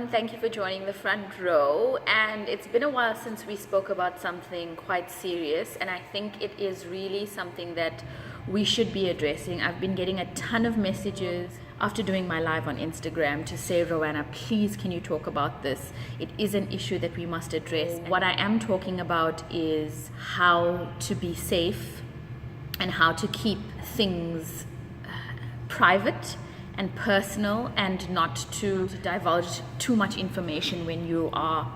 everyone, thank you for joining the front row. And it's been a while since we spoke about something quite serious, and I think it is really something that we should be addressing. I've been getting a ton of messages after doing my live on Instagram to say, Roanna, please can you talk about this? It is an issue that we must address. What I am talking about is how to be safe and how to keep things private and personal, and not to divulge too much information when you are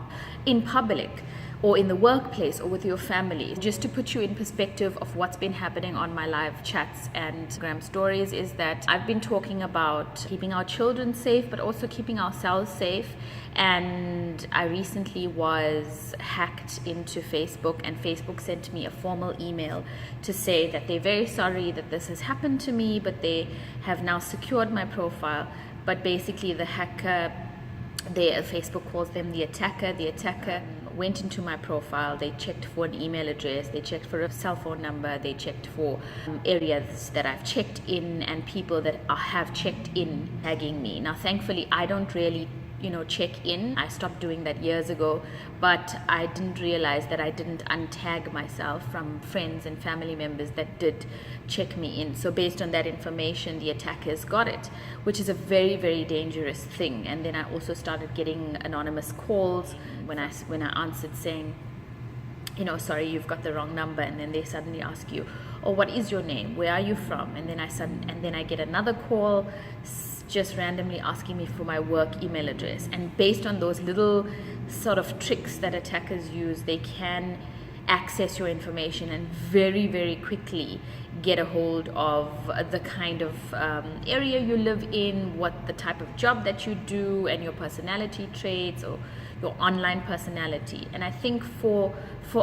in public or in the workplace or with your family. Just to put you in perspective of what's been happening on my live chats and Instagram stories is that I've been talking about keeping our children safe, but also keeping ourselves safe. And I recently was hacked into Facebook, and Facebook sent me a formal email to say that they're very sorry that this has happened to me, but they have now secured my profile. But basically the hacker, Facebook calls them the attacker went into my profile. They checked for an email address, they checked for a cell phone number, they checked for areas that I've checked in and people that have checked in tagging me. Now thankfully I don't really check in. I stopped doing that years ago, but I didn't realize that I didn't untag myself from friends and family members that did check me in. So based on that information, the attackers got it, which is a very, very dangerous thing. And then I also started getting anonymous calls when I answered saying, sorry, you've got the wrong number, and then they suddenly ask you, oh, what is your name? Where are you from? And then I get another call just randomly asking me for my work email address. And based on those little sort of tricks that attackers use, they can access your information and very, very quickly get a hold of the kind of area you live in, what the type of job that you do, and your personality traits or your online personality. And I think for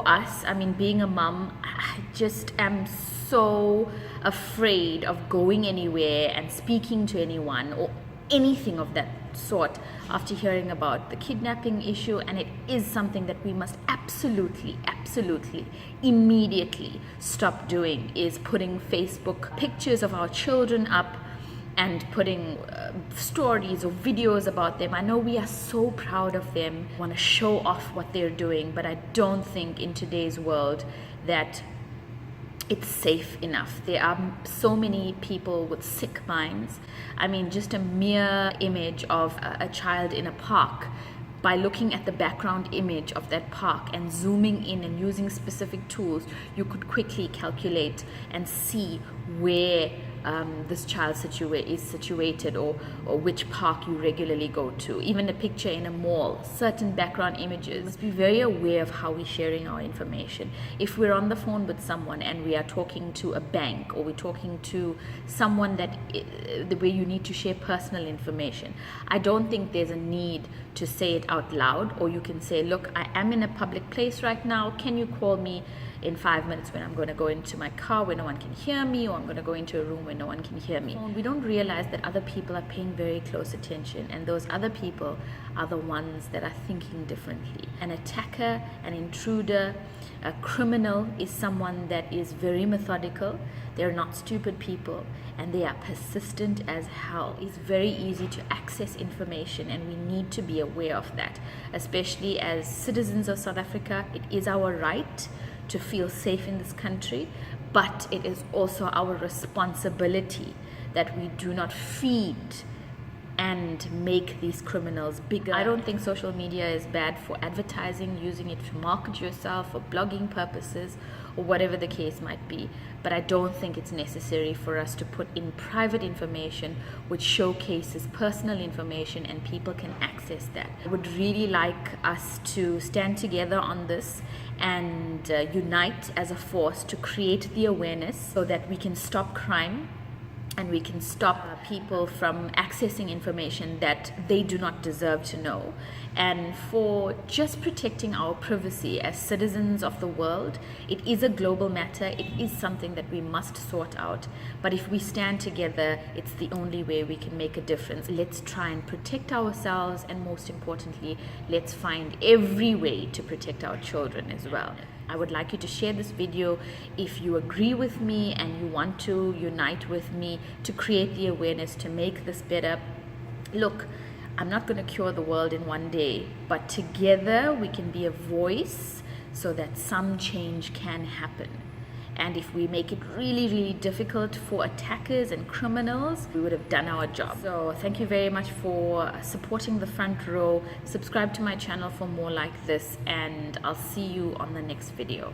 us, being a mom, I just am so afraid of going anywhere and speaking to anyone or anything of that sort after hearing about the kidnapping issue. And it is something that we must absolutely immediately stop doing, is putting Facebook pictures of our children up and putting stories or videos about them. I know we are so proud of them, want to show off what they're doing, but I don't think in today's world that it's safe enough. There are so many people with sick minds. Just a mere image of a child in a park, by looking at the background image of that park and zooming in and using specific tools, you could quickly calculate and see where this child is situated, or which park you regularly go to. Even a picture in a mall, certain background images. Must be very aware of how we're sharing our information. If we're on the phone with someone and we are talking to a bank, or we're talking to someone where you need to share personal information, I don't think there's a need to say it out loud. Or you can say, look, I am in a public place right now, can you call me in 5 minutes when I'm going to go into my car where no one can hear me, or I'm going to go into a room where no one can hear me. We don't realize that other people are paying very close attention, and those other people are the ones that are thinking differently. An attacker, an intruder, a criminal is someone that is very methodical. They're not stupid people, and they are persistent as hell. It's very easy to access information, and we need to be aware of that. Especially as citizens of South Africa, it is our right to feel safe in this country, but it is also our responsibility that we do not feed and make these criminals bigger. I don't think social media is bad for advertising, using it to market yourself for blogging purposes or whatever the case might be. But I don't think it's necessary for us to put in private information which showcases personal information and people can access that. I would really like us to stand together on this and unite as a force to create the awareness so that we can stop crime and we can stop people from accessing information that they do not deserve to know. And for just protecting our privacy as citizens of the world, it is a global matter. It is something that we must sort out. But if we stand together, it's the only way we can make a difference. Let's try and protect ourselves, and most importantly, let's find every way to protect our children as well. I would like you to share this video if you agree with me and you want to unite with me to create the awareness to make this better. Look, I'm not going to cure the world in one day, but together we can be a voice so that some change can happen. And if we make it really, really difficult for attackers and criminals, we would have done our job. So thank you very much for supporting the front row. Subscribe to my channel for more like this, and I'll see you on the next video.